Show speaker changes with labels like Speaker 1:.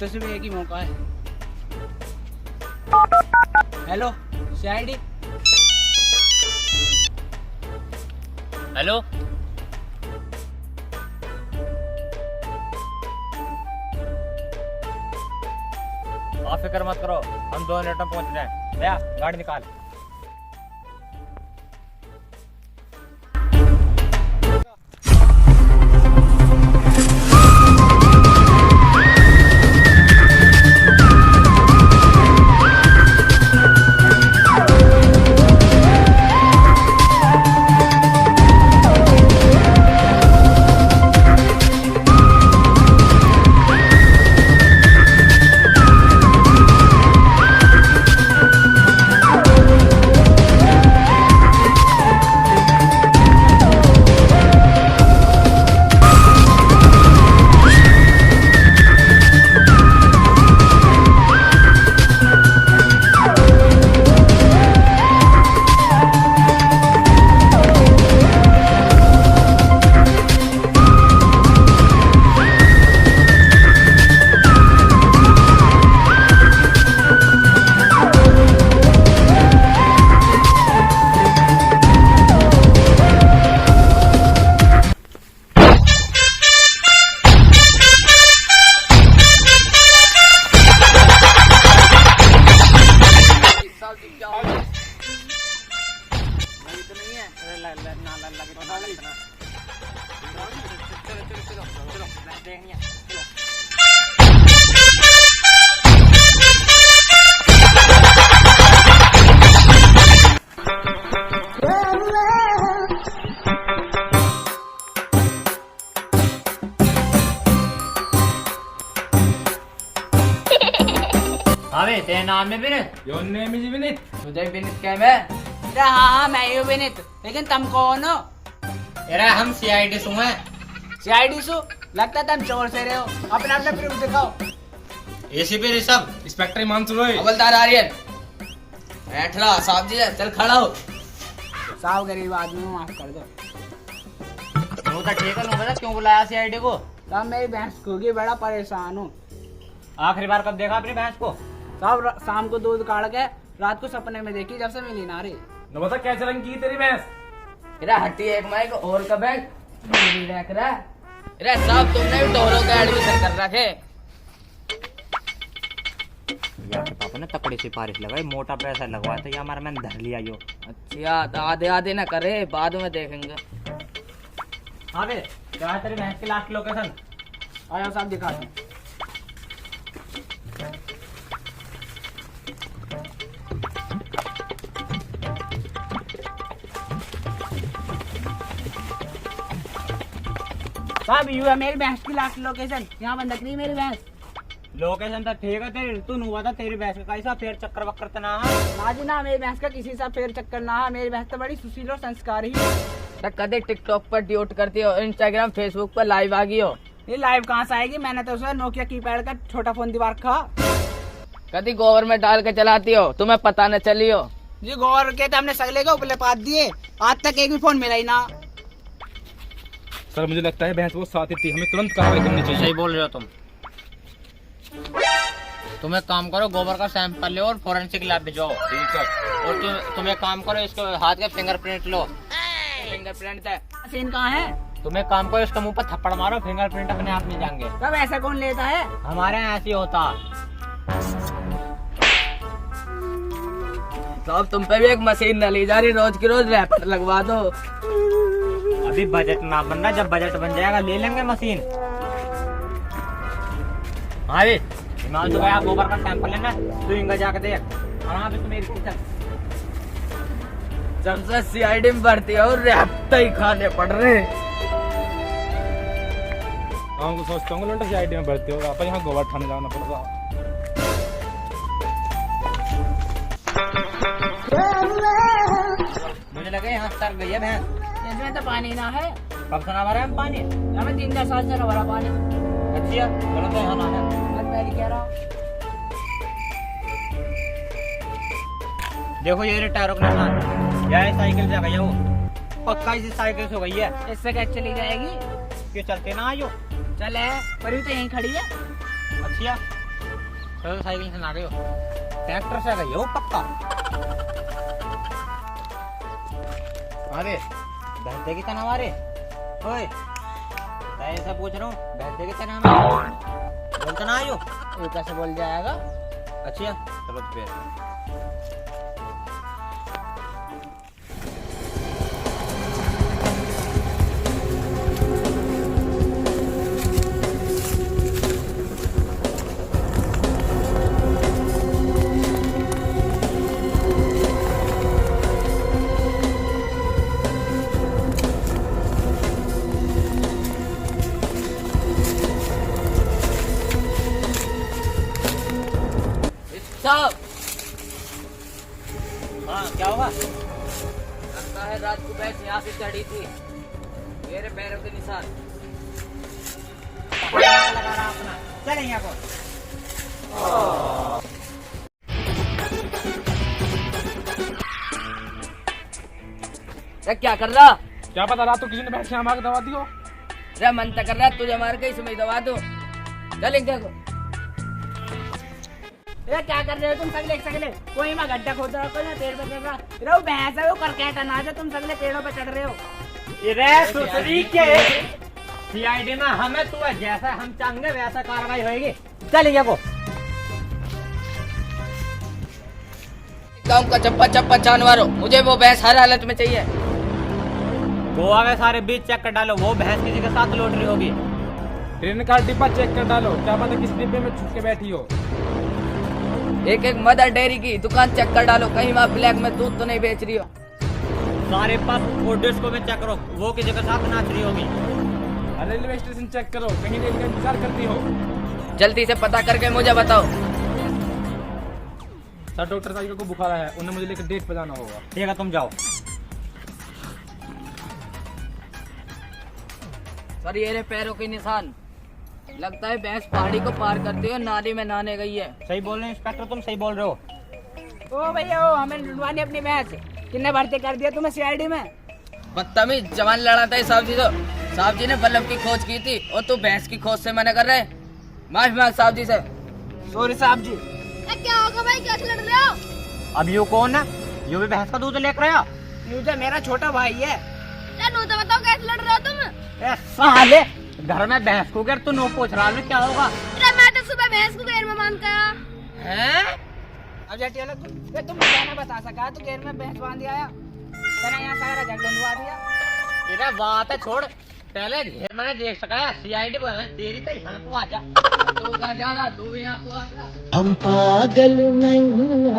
Speaker 1: हफ्ते से भी एक ही मौका है। Hello CID.
Speaker 2: हेलो आप फिक्र मत करो, हम 2 मिनट में पहुंच रहे हैं। भैया गाड़ी निकाल। अबे तेरे नाम में Vineet?
Speaker 3: Your name is Vineet.
Speaker 1: तुझे विनीत क्या है? अरे हाँ मैं ही विनीत, लेकिन तुम कौन हो?
Speaker 2: अरे हम सीआईडी सु हैं।
Speaker 1: सीआईडी सु? लगता तुम चोर से रहे हो। अपना अपना प्रूफ दिखाओ।
Speaker 2: एसीपी ऋषभ।
Speaker 3: इंस्पेक्टर हिमांशु रॉय।
Speaker 4: हवलदार आर्यन। बैठला साहब जी, चल खड़ा हो।
Speaker 1: साहब गरीब आदमी को माफ कर दो।
Speaker 2: वो तो ठीक है, बता क्यों बुलाया सीआईडी को?
Speaker 1: साहब मेरी भैंस खोगी, बड़ा परेशान हूँ।
Speaker 2: आखिरी बार कब देखा अपनी भैंस को?
Speaker 1: साहब शाम को दूध काट के रात को सपने में देखी, जब से मिली ना रही।
Speaker 3: न बता कैसे रंग की तेरी भैंस?
Speaker 4: इरा हट्टी एक माइक और का बैग रख रहा। इरा साहब तुमने भी डोरों का एडमिशन कर रखे।
Speaker 2: यार पापा ने तकड़ी सिफारिश लगाई, मोटा पैसा लगवाया तो ये हमारा मैंने धर लिया यो।
Speaker 4: अच्छा तो आधे आधे ना करे, बाद में देखेंगे।
Speaker 2: हाँ बे क्या है तेरी भैंस की लास्ट लोकेशन?
Speaker 1: आया साहब दिखाते हैं। साहब यू है मेरी भैंस की लास्ट लोकेशन। यहाँ बंद रही मेरी भैंस।
Speaker 2: लोकेशन तो ठीक है तेरी, तू नु बता तेरी भैंस का कैसा फेर चक्कर वक्कर तो ना है?
Speaker 1: ना जी ना, मेरी भैंस का किसी सा फेर चक्कर ना है। मेरी भैंस तो बड़ी सुशील और संस्कारी है।
Speaker 4: तो कदे टिकटॉक पर ड्यूट करती हो, इंस्टाग्राम फेसबुक पर लाइव आ गई हो।
Speaker 1: ये लाइव कहाँ से आएगी? मैंने तो उसे नोकिया कीपैड का छोटा फोन दीवार खा।
Speaker 4: कदी गोबर में डाल के चलाती हो, तुम्हें पता न चली हो।
Speaker 1: जी गौर के तो हमने सगले के ऊपर पात दिए, आज तक एक भी फोन मिला ही ना।
Speaker 3: सर मुझे लगता है भैंस वो साथ ही थी, हमें तुरंत कार्रवाई करनी चाहिए।
Speaker 2: सही बोल रहे हो तुम एक काम करो, गोबर का सैंपल लो और फोरेंसिक लैब भिजवाओ।
Speaker 3: ठीक है।
Speaker 2: और तुम एक काम करो, इसके हाथ के फिंगरप्रिंट लो।
Speaker 4: फिंगरप्रिंट है।
Speaker 1: सीन कहाँ है?
Speaker 2: तुम एक काम करो, इसके मुंह पर थप्पड़ मारो, फिंगरप्रिंट अपने आप मिल जाएंगे।
Speaker 1: तब ऐसा कौन लेता है?
Speaker 2: हमारे यहाँ ऐसे ही होता।
Speaker 4: तो अब तुम पे भी एक मशीन न ली जा रही, रोज की रोज रैपर लगवा दो।
Speaker 2: अभी बजट ना बन रहा, जब बजट बन जाएगा ले लेंगे मशीन। हाँ भी हिमांशु भाई, आप गोबर का सैंपल लेना, तू इनका जाके देख। और हाँ भी मेरी किचन
Speaker 4: जब से सीआईडी में भर्ती हो, रैप ही खाने पड़ रहे।
Speaker 3: हमको सोचता हूँ लौंडा सीआईडी में भर्ती होगा, पर यहाँ गोबर खाने जाना पड़ेगा।
Speaker 2: मुझे लगे यहाँ सर गई है भैंस।
Speaker 1: इसमें तो पानी ना है।
Speaker 2: कब से ना भरा है पानी?
Speaker 1: हमें 3-4 साल से ना भरा पानी।
Speaker 2: अच्छा चलो तो यहाँ ना है।
Speaker 1: मैं पहले कह रहा हूँ।
Speaker 2: देखो ये रहे टायरों का निशान, यह साइकिल से गई है वो, पक्का इसी साइकिल से हो गई है।
Speaker 1: इससे क्या चली जाएगी?
Speaker 2: क्यों चलते ना आयो?
Speaker 1: चले पर भी तो यहीं खड़ी है।
Speaker 2: अच्छा चलो साइकिल से ना गए हो, ट्रैक्टर से गए हो पक्का। अरे भैंस देगी तना हमारे, ओए मैं ऐसा पूछ रहा हूँ, भैंस देगी तना हमारे बोलता ना आयो,
Speaker 4: ये कैसे बोल जाएगा?
Speaker 2: अच्छा चलो तो फिर
Speaker 4: साहब,
Speaker 2: हाँ क्या हुआ?
Speaker 4: लगता है रात को भैंस यहाँ से चढ़ी थी, मेरे पैरों के निशान।
Speaker 2: लगा रहा अपना, चलेंगे आपको।
Speaker 4: क्या कर रहा?
Speaker 3: क्या पता रात को किसी ने भैंस यहाँ मार के दबा दी हो।
Speaker 4: रे मन तक कर रहा तुझे मार के इसमें दबा दो। चल देखो।
Speaker 1: ये क्या कर रहे हो तुम सगले? कोई मैं गड्ढा खोद रहा, कोई मैं पेड़ पे चढ़ रहा। रो भैंस है वो करकेट अनाज है, तुम सगले पेड़ों पे चढ़ रहे हो।
Speaker 2: रे सुसरी के सीआईडी में हमें तू जैसा हम चाहेंगे वैसा कार्रवाई होगी। चलेंगे को
Speaker 4: गाँव का चप्पा चप्पा जानवर हो, मुझे वो भैंस हर हालत में चाहिए।
Speaker 2: गोवा में सारे बीच चेक कर डालो, वो भैंस किसी के साथ लौट रही होगी।
Speaker 3: ट्रेन का डिब्बा चेक कर डालो, क्या पता किस डिब्बे में छुप के बैठी हो।
Speaker 4: एक एक मदर डेयरी की दुकान चेक कर डालो, कहीं वहाँ ब्लैक में दूध तो नहीं बेच रही हो।
Speaker 2: सारे पब और डिस्को में चेक करो, वो किसी के साथ नाच रही होगी।
Speaker 3: रेलवे स्टेशन चेक करो, कहीं रेल का इंतजार करती हो।
Speaker 4: जल्दी से पता करके मुझे बताओ।
Speaker 3: सर डॉक्टर साहब को बुखार है, उन्हें मुझे लेकर डेट पे जाना होगा।
Speaker 2: ठीक है तुम जाओ।
Speaker 4: सर ये रहे पैरों के निशान, लगता है भैंस पहाड़ी को पार करते हुए नाली में नहाने गई है।
Speaker 2: सही बोल रहे हैं इंस्पेक्टर, तुम सही बोल रहे हो।
Speaker 1: ओ भैया ओ, हमें ढूंढवानी अपनी भैंस, किसने भर्ती कर दिया तुम्हें सीआईडी में?
Speaker 4: बदतमीज, जवान लड़ाता है साहब जी। तो साहब जी ने बल्लभ की खोज की थी और तू भैंस की खोज से मना कर रहे। माफी मांग साहब जी से।
Speaker 1: सॉरी साहब जी।
Speaker 5: क्या होगा भाई, कैसे लड़ रहे हो?
Speaker 2: अब यू कौन है? यू भी भैंस का दूध लेकर आया?
Speaker 1: यू तो मेरा छोटा भाई है।
Speaker 5: नो तो बताओ कैसे लड़ रहे हो तुम?
Speaker 2: ए साले, घर में भैंस को गिर तू नो पूछ रहा है, क्या होगा?
Speaker 5: अरे मैं तो सुबह भैंस को गैर में बांध गया।
Speaker 1: हैं? अब जाती अलग तुम बताना बता सका तो घेर में भैंस बांध आया, तेरा यहाँ सारा जग ढूंढवा दिया।
Speaker 2: तेरा बात है छोड़, पहले घेर मैंने देख सका है, सीआईडी पर तेरी तो यहाँ को आजा।
Speaker 4: तू कहाँ जाना, तू भी यहाँ को आ जा।
Speaker 6: हम पागल नहीं